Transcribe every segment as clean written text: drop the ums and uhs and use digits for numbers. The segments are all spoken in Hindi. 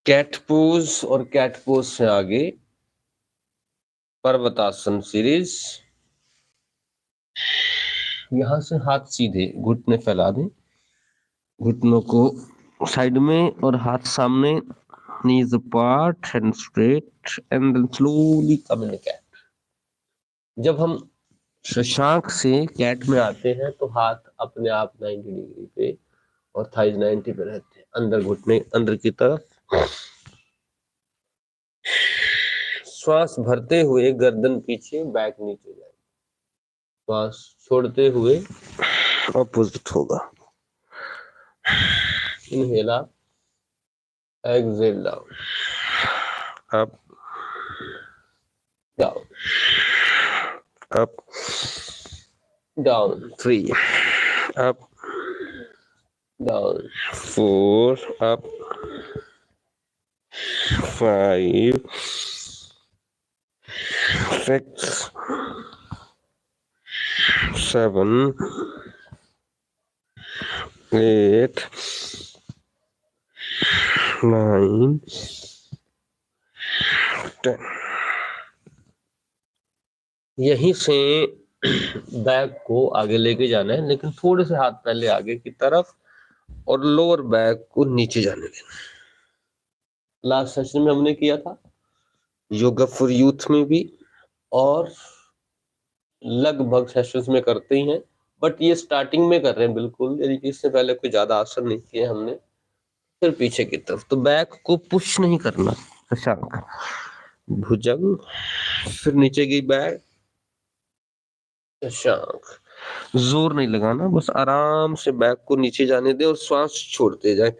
कैट पोज और कैट पोज से आगे पर्वतासन सीरीज। यहां से हाथ सीधे घुटने फैला दें, घुटनों को साइड में और हाथ सामने, knees apart and straight and then slowly come in cat। जब हम शशांक से कैट में आते हैं तो हाथ अपने आप 90 डिग्री पे और थाइज 90 पे रहते हैं, अंदर घुटने अंदर की तरफ। श्वास भरते हुए गर्दन पीछे, बैक नीचे जाए। श्वास छोड़ते हुए ऑपोजिट होगा। Inhale up, exhale down, up down, up down, 3 up down, 4 up, 5 6 7 8 9 10। यहीं से बैक को आगे लेके जाना है, लेकिन थोड़े से हाथ पहले आगे की तरफ और लोअर बैक को नीचे जाने देना। लास्ट सेशन में हमने किया था योगा फॉर यूथ में भी, और लगभग सेशंस में करते ही हैं, बट ये स्टार्टिंग में कर रहे हैं बिल्कुल, यानी कि इससे पहले कोई ज्यादा आसन नहीं किए हमने। फिर पीछे की तरफ, तो बैक को पुश नहीं करना, शशांक भुजंग, फिर नीचे की बैक, शशांक। जोर नहीं लगाना, बस आराम से बैक को नीचे जाने दे और श्वास छोड़ते जाए।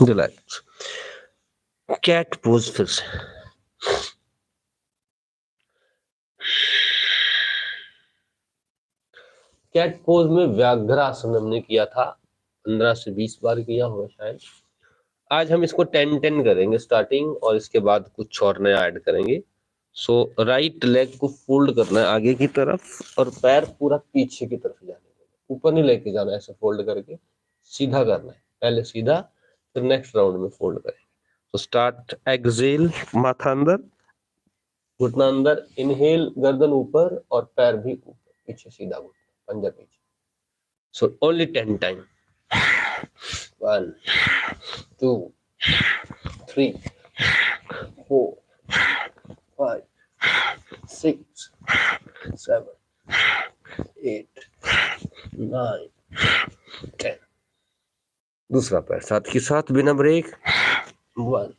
रिलैक्स। कैट पोज फिर से। कैट पोज में व्याघ्रासन हमने किया था, 15 से 20 बार किया होगा शायद। आज हम इसको 10-10 करेंगे स्टार्टिंग, और इसके बाद कुछ और नया ऐड करेंगे। सो राइट लेग को फोल्ड करना है आगे की तरफ और पैर पूरा पीछे की तरफ जाने देना, ऊपर नहीं लेके जाना, ऐसे फोल्ड करके सीधा करना है। पहले सीधा, फिर नेक्स्ट राउंड में फोल्ड करेंगे। तो स्टार्ट, एक्सहेल, माथा अंदर, घुटना अंदर, इनहेल, गर्दन ऊपर और पैर भी ऊपर, पीछे सीधा घुटना, पंजा पीछे। So only 10 time. 1 2 3 4 5 6 7 8 9 10। दूसरा पैर साथ के साथ बिना ब्रेक। 1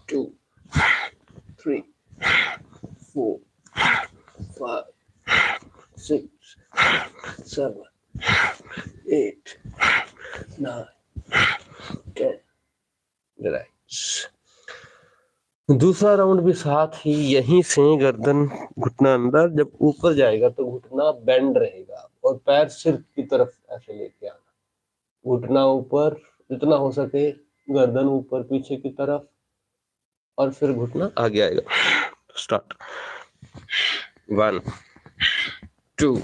2 3 4 5 6 7 8 9 10। रिलैक्स। दूसरा राउंड भी साथ ही, यहीं से गर्दन घुटना अंदर, जब ऊपर जाएगा तो घुटना बेंड रहेगा और पैर सिर की तरफ ऐसे लेके आना, घुटना ऊपर जितना हो सके, गर्दन ऊपर पीछे की तरफ, और फिर घुटना आगे आएगा। स्टार्ट। 1 2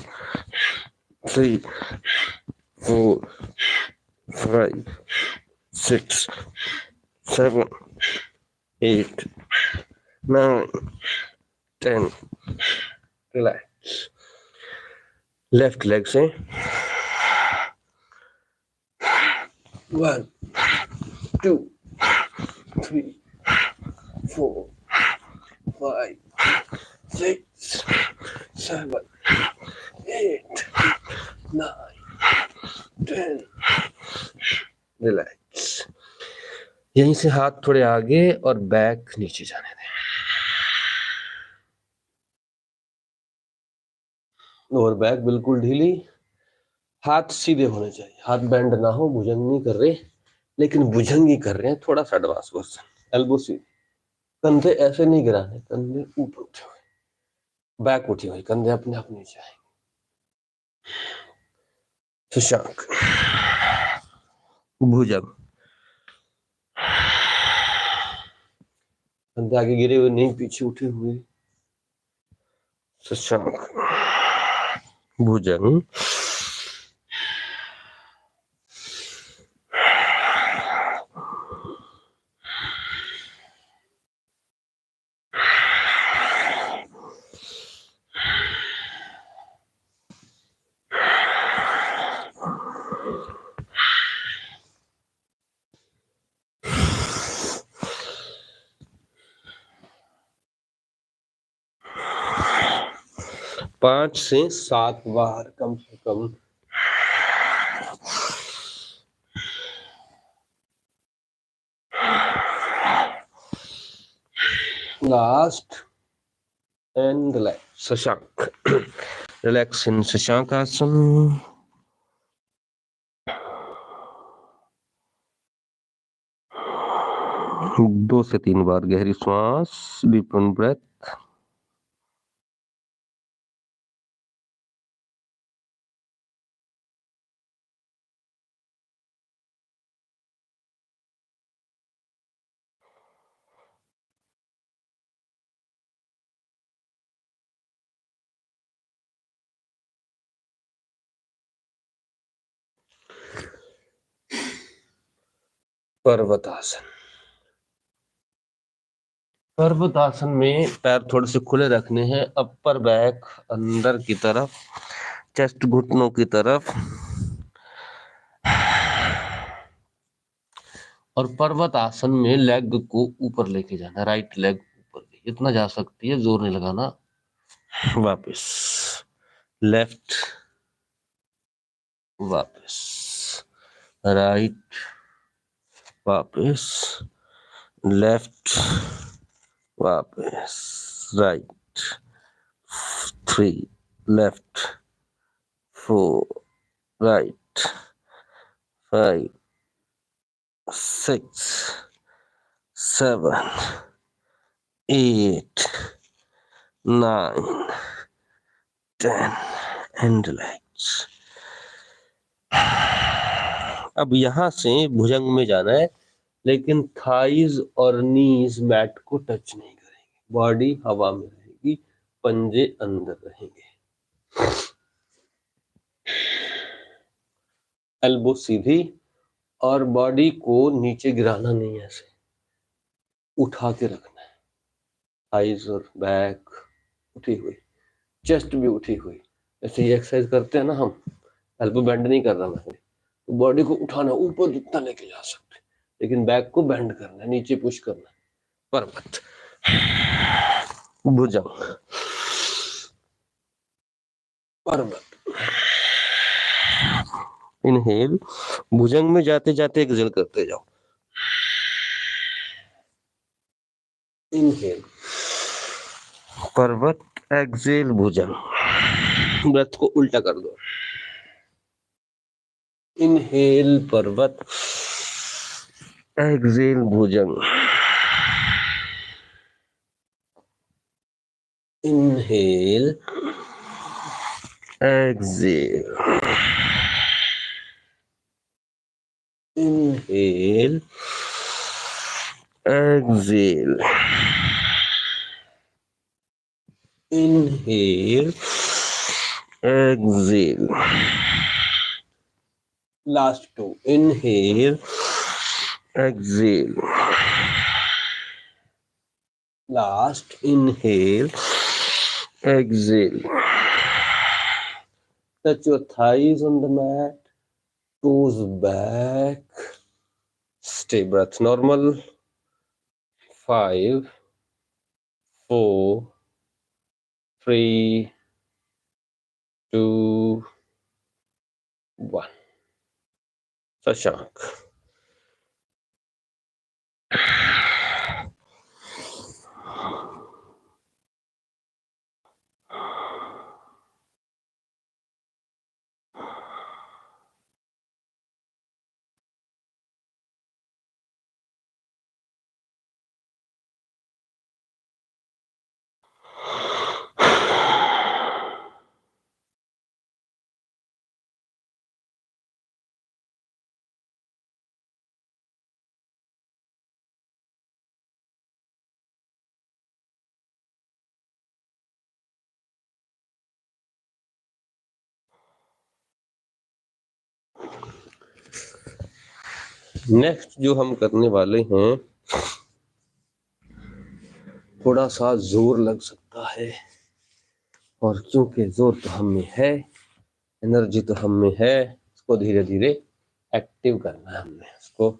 3 4 5 6 7 8 9 10। रिलैक्स। लेफ्ट लेग से 1 2 3 4 5 6 7 8 9 10। रिलैक्स। यहीं से हाथ थोड़े आगे और बैक नीचे जाने दें। लोअर बैक बिल्कुल ढीली, हाथ सीधे होने चाहिए, हाथ बेंड ना हो, भुजंग नहीं कर रहे लेकिन भुजंग ही कर रहे हैं, थोड़ा सा एडवांस वर्जन। एल्बो सीधी, कंधे ऐसे नहीं गिराने, कंधे ऊपर उठे हुए, बैक उठी हुई, कंधे अपने आप नीचे आएंगे। शशांक, भुजंग, कंधे आगे गिरे हुए नहीं, पीछे उठे हुए। शशांक, भुजंग, 5 से 7 बार कम से कम। Last and relax. Shashank, relax in Shashank आसन। 2 से 3 बार गहरी श्वास, डीप ब्रेथ। पर्वतासन, पर्वतासन में पैर थोड़े से खुले रखने हैं, अपर बैक अंदर की तरफ, चेस्ट घुटनों की तरफ, और पर्वत आसन में लेग को ऊपर लेके जाना, राइट लेग ऊपर, इतना जा सकती है, जोर नहीं लगाना। वापस लेफ्ट, वापस राइट, वापस लेफ्ट, वापस right, 3 left, 4 right, 5 6 7 8 9 10 and relax. अब यहां से भुजंग में जाना है, लेकिन थाइज और नीज मैट को टच नहीं करेंगे, बॉडी हवा में रहेगी, पंजे अंदर रहेंगे। एल्बो सीधी, और बॉडी को नीचे गिराना नहीं है, ऐसे उठा के रखना है। थाइज और बैक उठी हुई, चेस्ट भी उठी हुई। ऐसे ये एक्सरसाइज करते हैं ना हम, एल्बो बेंड नहीं कर रहा मैं, तो बॉडी को उठाना ऊपर जितना लेके जा सकते, लेकिन बैक को बेंड करना है, नीचे पुश करना है। पर्वत, भुजंग, पर्वत, इनहेल, भुजंग में जाते जाते एक्सेल करते जाओ। इनहेल पर्वत, एक्सेल भुजंग। ब्रेथ को उल्टा कर दो। इनहेल पर्वत, एक्सेल भुजंग। Inhale, exhale, inhale, exhale, inhale, exhale. Last 2, inhale, exhale, last, inhale, exhale, touch your thighs on the mat, toes back, stay breath normal. 5 4 3 2 1। Shashank, next जो हम करने वाले हैं, थोड़ा सा जोर लग सकता है, और क्योंकि जोर तो हम में है, एनर्जी तो हम में है, इसको धीरे धीरे एक्टिव करना है। हमने इसको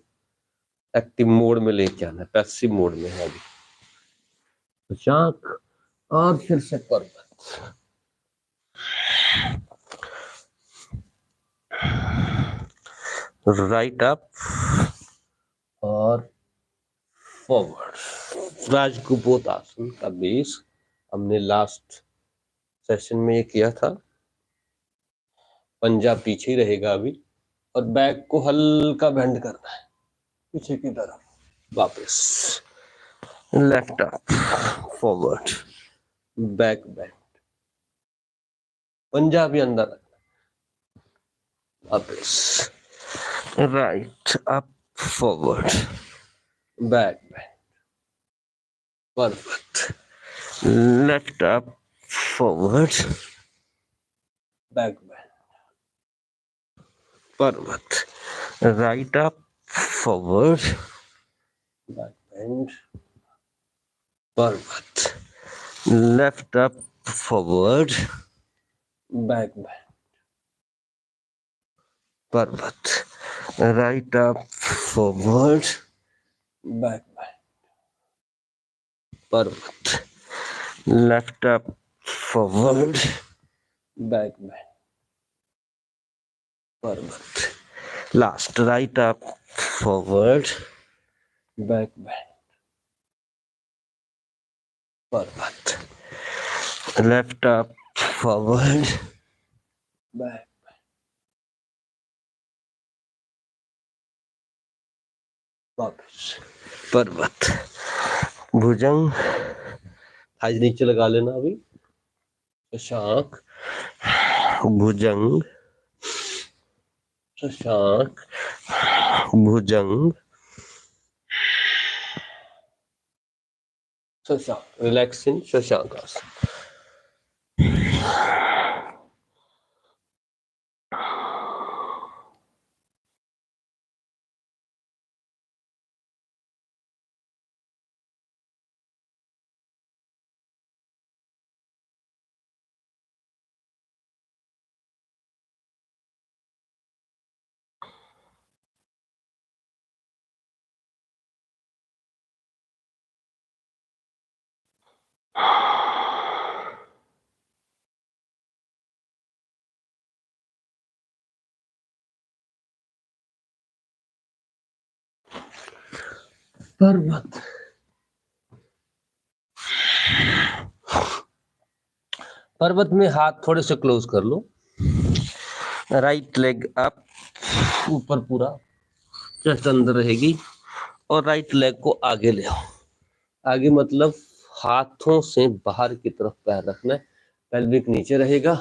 एक्टिव मोड में लेके आना है, पैसिव मोड में है अभी। तो चाक और फिर से पर्वत, राइट अप और फॉरवर्ड। राजकुपोतासन का बेस हमने लास्ट सेशन में ये किया था। पंजा पीछे ही रहेगा अभी, और बैक को हल्का बेंड करना है पीछे की तरफ, वापस left up forward back bend, पंजा भी अंदर रखना, वापस right up forward back bend, perfect, left up forward back bend, perfect, right up forward back bend, perfect, left up forward back bend, perfect, right up forward back bend, perfect, left up forward back bend, perfect, last right up forward back bend, perfect, left up forward back bend, वापस पर्वत, भुजंग, थाई नीचे लगा लेना अभी, शशांक, भुजंग, शशांक, भुजंग, शशांक, रिलैक्सिंग शशांक आसन। पर्वत, पर्वत में हाथ थोड़े से क्लोज कर लो, राइट लेग अप, ऊपर पूरा चेस्ट अंदर रहेगी, और राइट लेग को आगे ले आओ। आगे मतलब हाथों से बाहर की तरफ पैर रखना है, पेल्विक नीचे रहेगा,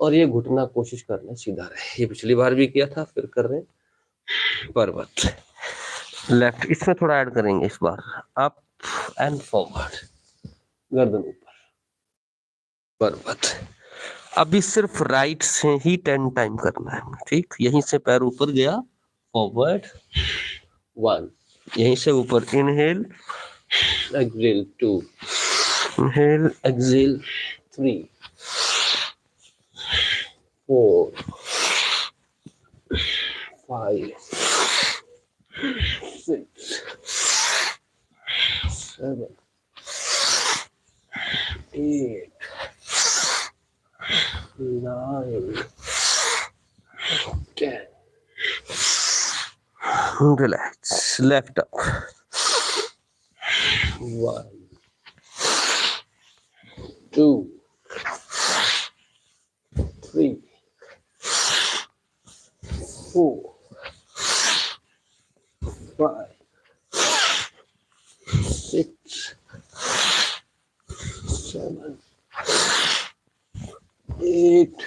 और ये घुटना कोशिश करना सीधा रहे। ये पिछली बार भी किया था, फिर कर रहे हैं। पर्वत, लेफ्ट, इसमें थोड़ा ऐड करेंगे इस बार, अप एंड फॉरवर्ड, गर्दन ऊपर, पर्वत। अभी सिर्फ राइट से ही 10 टाइम करना है, ठीक। यहीं से पैर ऊपर गया, फॉरवर्ड 1, यहीं से ऊपर, inhale exhale 2, inhale exhale 3, 4, 5, 6, 7, 8, 9, 10. Relax. Left up. 1, 2, 3, 4, 5, 6, 7, 8,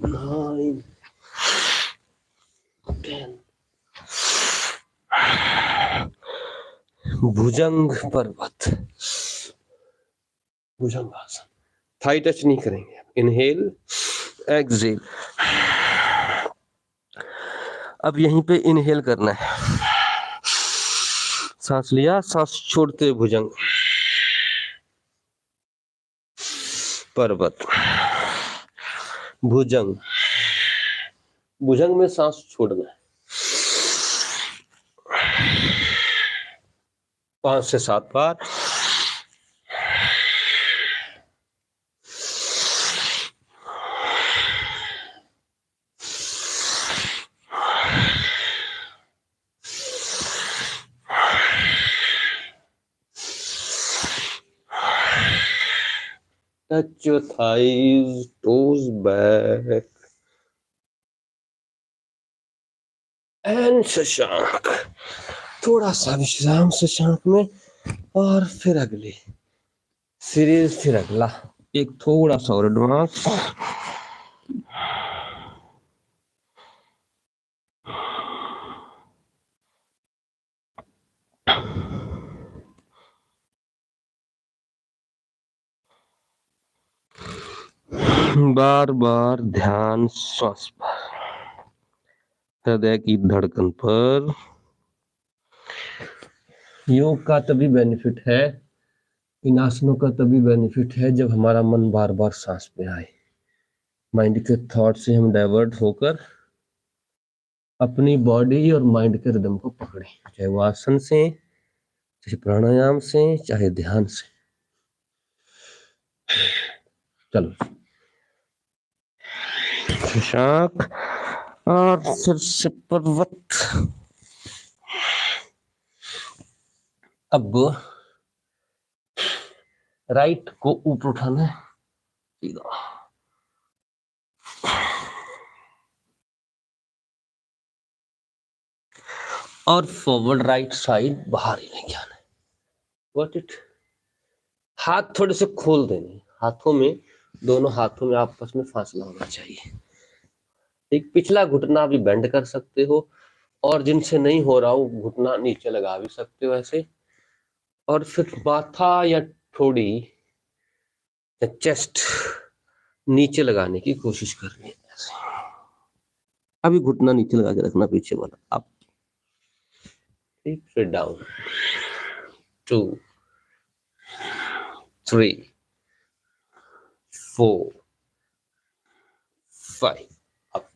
9, 10. भुजंग पर्वत, भुजंगासन। थाई टच नहीं करेंगे। इनहेल एक्सहेल, अब यहीं पे इनहेल करना है, सांस लिया, सांस छोड़ते भुजंग, पर्वत, भुजंग, भुजंग में सांस छोड़ना है 5 से 7 बार। Touch your thighs, toes back. And Shashank, थोड़ा सा विश्राम शशांक में, और फिर अगली सीरीज, फिर अगला एक थोड़ा सा और एडवांस। बार बार ध्यान श्वास पर, हृदय की धड़कन पर। योग का तभी बेनिफिट है, इन आसनों का तभी बेनिफिट है जब हमारा मन बार बार सांस पे आए, माइंड के थॉट से हम डाइवर्ट होकर अपनी बॉडी और माइंड के रिदम को पकड़े, चाहे वो आसन से, चाहे प्राणायाम से, चाहे ध्यान से। चलो शशांक, और फिर से पर्वत। अब राइट को ऊपर उठाना है सीधा, और फॉरवर्ड राइट साइड बाहर ही लेके आना है। व्हाट इट, हाथ थोड़े से खोल देने, हाथों में, दोनों हाथों में आपस में फासला होना चाहिए। एक पिछला घुटना भी बेंड कर सकते हो, और जिनसे नहीं हो रहा हो घुटना नीचे लगा भी सकते हो ऐसे, और फिर माथा या थोड़ी या चेस्ट नीचे लगाने की कोशिश करनी है ऐसे। अभी घुटना नीचे लगा के रखना पीछे वाला, अप, ठीक, फिर डाउन, 2 3 4 5, अप,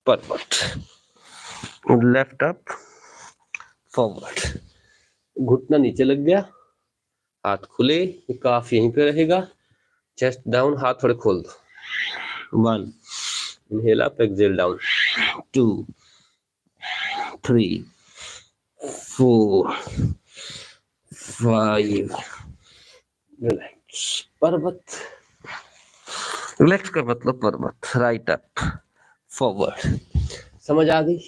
पर्वत, लेफ्ट अप, फॉरवर्ड, घुटना नीचे लग गया, हाथ खुले, काफ यहीं पे रहेगा, चेस्ट डाउन, हाथ थोड़े खोल दो। 1, inhale up, exhale down, 2 3 4 5, relax, पर्वत, रिलैक्स का मतलब पर्वत, राइट अप, फॉरवर्ड, समझ आ गई।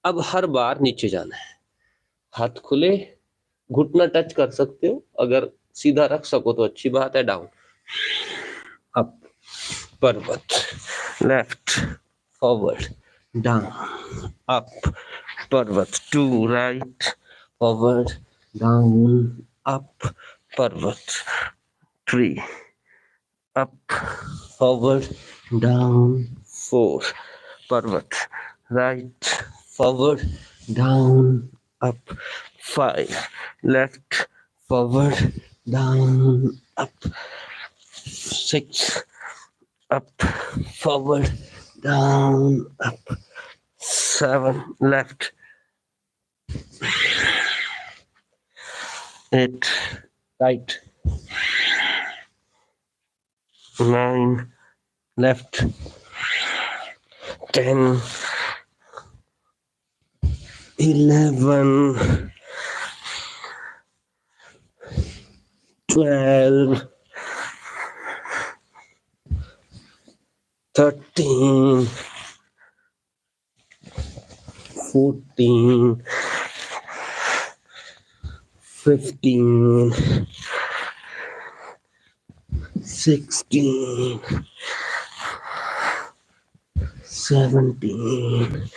अब हर बार नीचे जाना है, हाथ खुले, घुटना टच कर सकते हो, अगर सीधा रख सको तो अच्छी बात है, डाउन, अप, पर्वत, लेफ्ट, फॉरवर्ड, डाउन, अप, पर्वत, 2 राइट, फॉरवर्ड, डाउन, अप, पर्वत, 3 अप, फॉरवर्ड, डाउन, 4 पर्वत, right, forward, down, up, 5 left, forward, down, up, 6 up, forward, down, up, 7 left, 8 right, 9 left, 10 11 12 13 14 15 16 17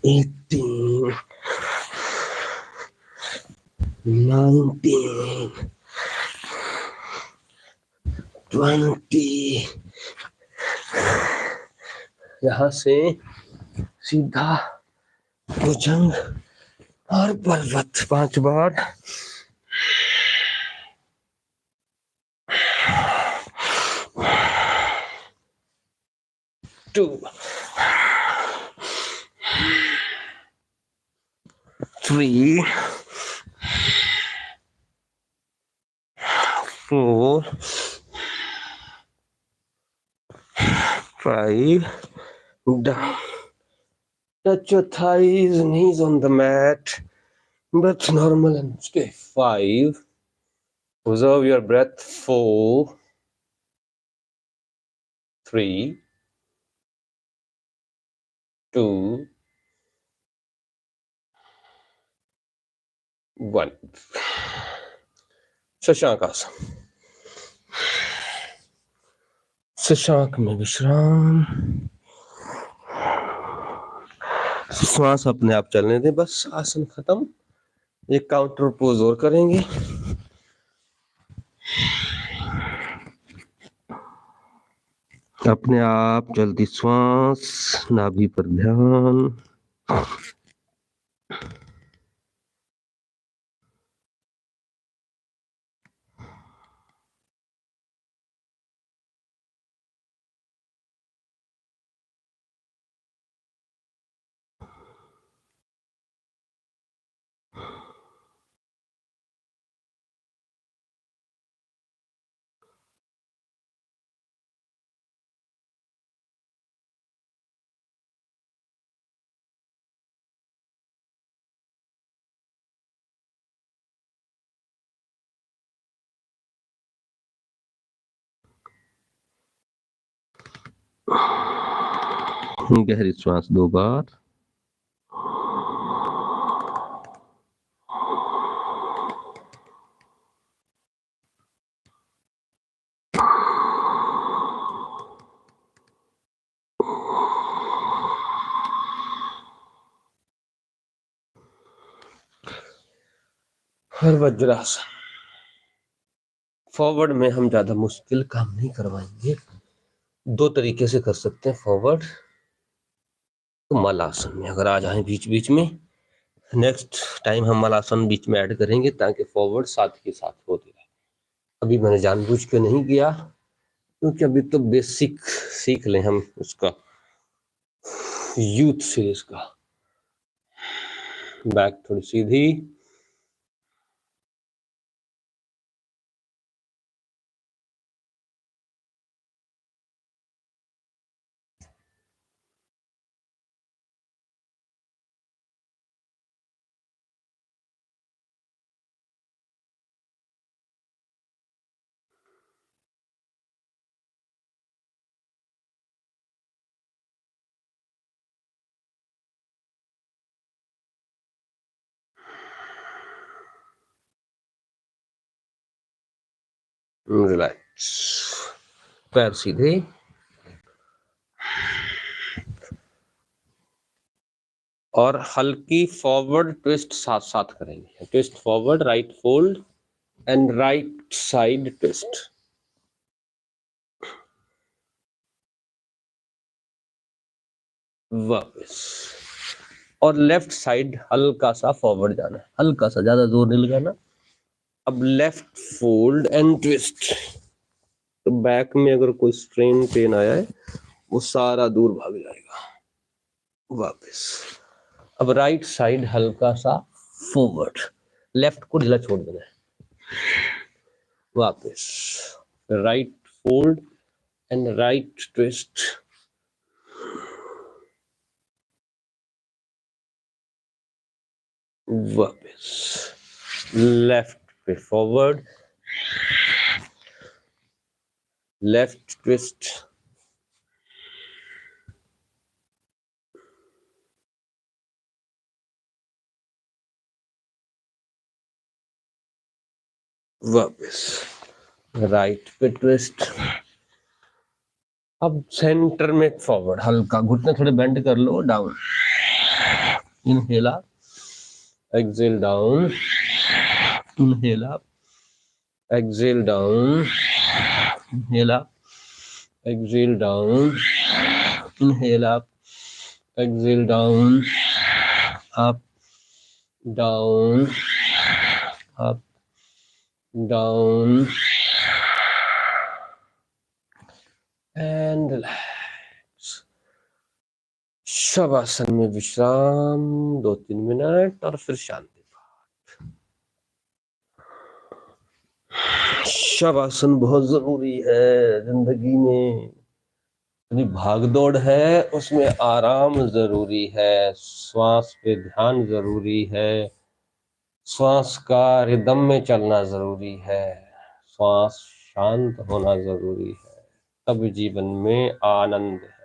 18 19 20 यहाँ से सीधा भुजंग और बलवत 5 बार। To, 3, 4, 5. Down. Touch your thighs, knees on the mat. Breath normal and stay. 5. Observe your breath. 4, 3, 2, 1. Shashank आसन। शशांक में विश्राम। श्वास अपने आप चलने दें, बस आसन खत्म। एक काउंटर पोज और करेंगे। अपने आप चलती श्वास, नाभि पर ध्यान। गहरी श्वास 2 बार। और वज्रासन। फॉरवर्ड में हम ज्यादा मुश्किल काम नहीं करवाएंगे। 2 तरीके से कर सकते हैं फॉरवर्ड। तो मलासन में अगर आ जाए बीच बीच में, नेक्स्ट टाइम हम मलासन बीच में ऐड करेंगे ताकि फॉरवर्ड साथ के साथ होते रहे। अभी मैंने जानबूझ के नहीं किया क्योंकि अभी तो बेसिक सीख लें हम उसका, यूथ सीरीज का। बैक थोड़ी सीधी। रिलैक्स, पैर सीधे। और हल्की फॉरवर्ड ट्विस्ट साथ साथ करेंगे। Twist forward, right fold and right side twist. वापस। और लेफ्ट साइड हल्का सा फॉरवर्ड जाना है, हल्का सा, ज्यादा जोर नहीं लगाना। अब लेफ्ट फोल्ड एंड ट्विस्ट। तो बैक में अगर कोई स्ट्रेन पेन आया है वो सारा दूर भाग जाएगा। वापस। अब राइट साइड हल्का सा फॉरवर्ड, लेफ्ट को ढीला छोड़ देना है। वापस। Right fold and right twist. वापस। लेफ्ट पे फॉरवर्ड, लेफ्ट ट्विस्ट। वापस। राइट पे ट्विस्ट। अब सेंटर में फॉरवर्ड, हल्का घुटने थोड़े बेंड कर लो। Down, inhale up, exhale down, inhale up, exhale down, inhale up, exhale down, Inhale up, exhale down, up, down, up, down, and relax. Shavasana में विश्राम 2-3 मिनट और फिर शांति। शवासन बहुत जरूरी है जिंदगी में। इतनी भागदौड़ है, उसमें आराम जरूरी है, श्वास पे ध्यान जरूरी है, श्वास का रिदम में चलना जरूरी है, श्वास शांत होना जरूरी है, तब जीवन में आनंद है।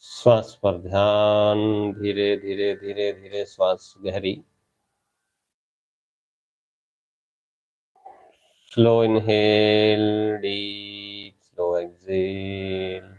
श्वास पर ध्यान, धीरे धीरे धीरे धीरे श्वास गहरी। Slow inhale, deep slow exhale.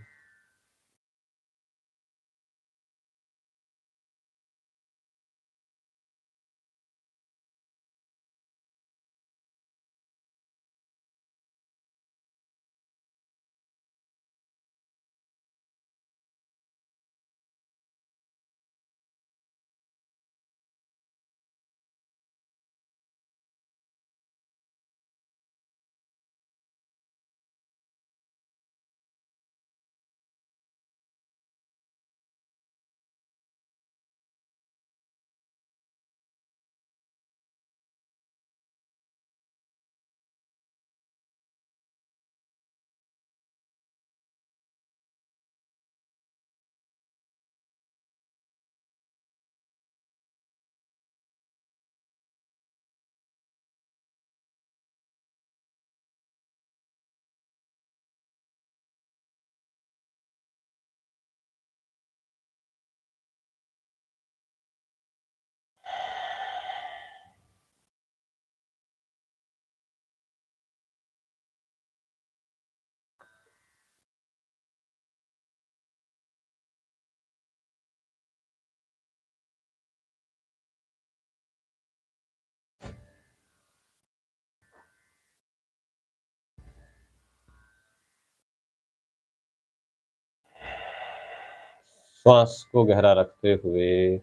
श्वास को गहरा रखते हुए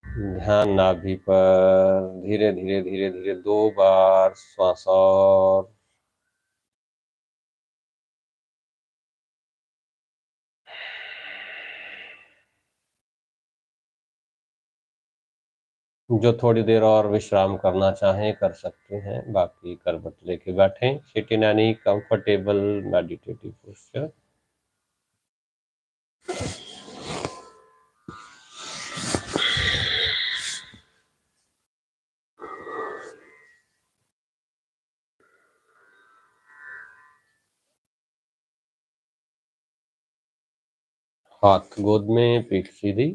ध्यान नाभि पर धीरे धीरे धीरे धीरे 2 बार श्वास और जो थोड़ी देर और विश्राम करना चाहें कर सकते हैं, बाकी करवट लेके बैठें। Sit in any comfortable meditative posture. हाथ गोद में, पीठ सीधी।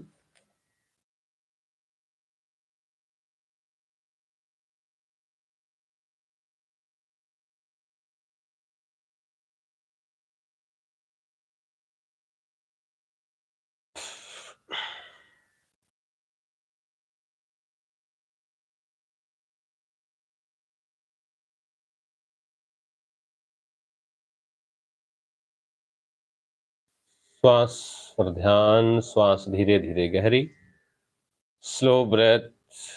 श्वास पर ध्यान, श्वास धीरे धीरे गहरी, slow breath,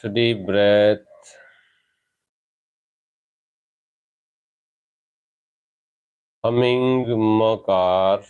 deep breath, humming मकार।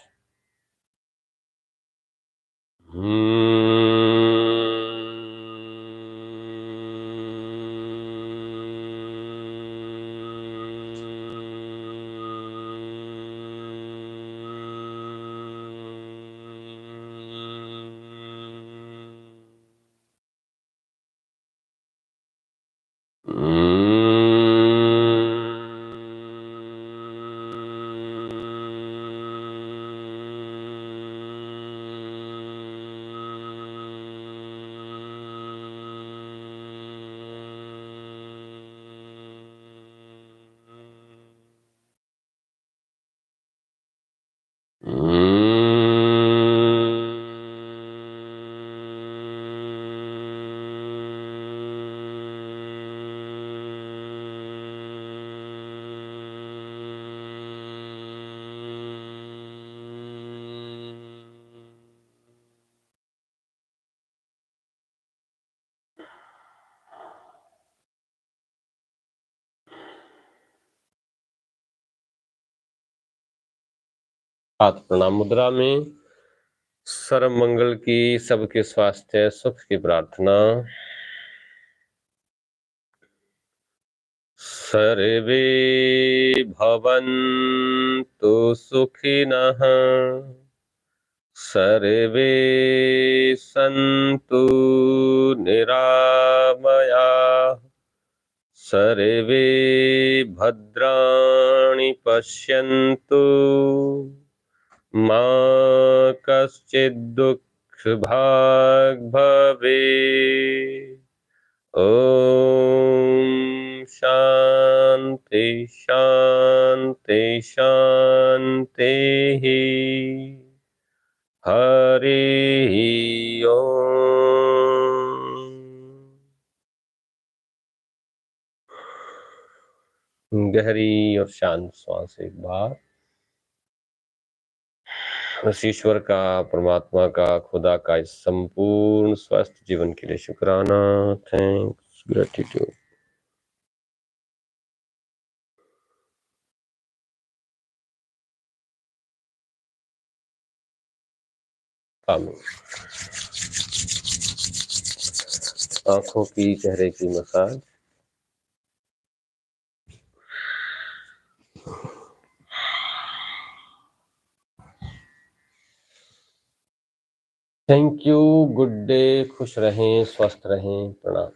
हाथ प्रणाम मुद्रा में, सर्व मंगल की, सबके स्वास्थ्य सुख की प्रार्थना। सर्वे भवन्तु सुखिनः, सर्वे सन्तु निरामयाः, सर्वे भद्राणि पश्यन्तु, मा कश्चित् दुःखभाग् भवेत्। ॐ शान्ति शान्ति शान्तिः। हरिः ओम। गहरी और शांत श्वास एक बार। उस ईश्वर का, परमात्मा का, खुदा का इस संपूर्ण स्वस्थ जीवन के लिए शुक्राना। Thanks, gratitude. आंखों की, चेहरे की massage. Thank you, good day, खुश रहें, स्वस्थ रहें, प्रणाम।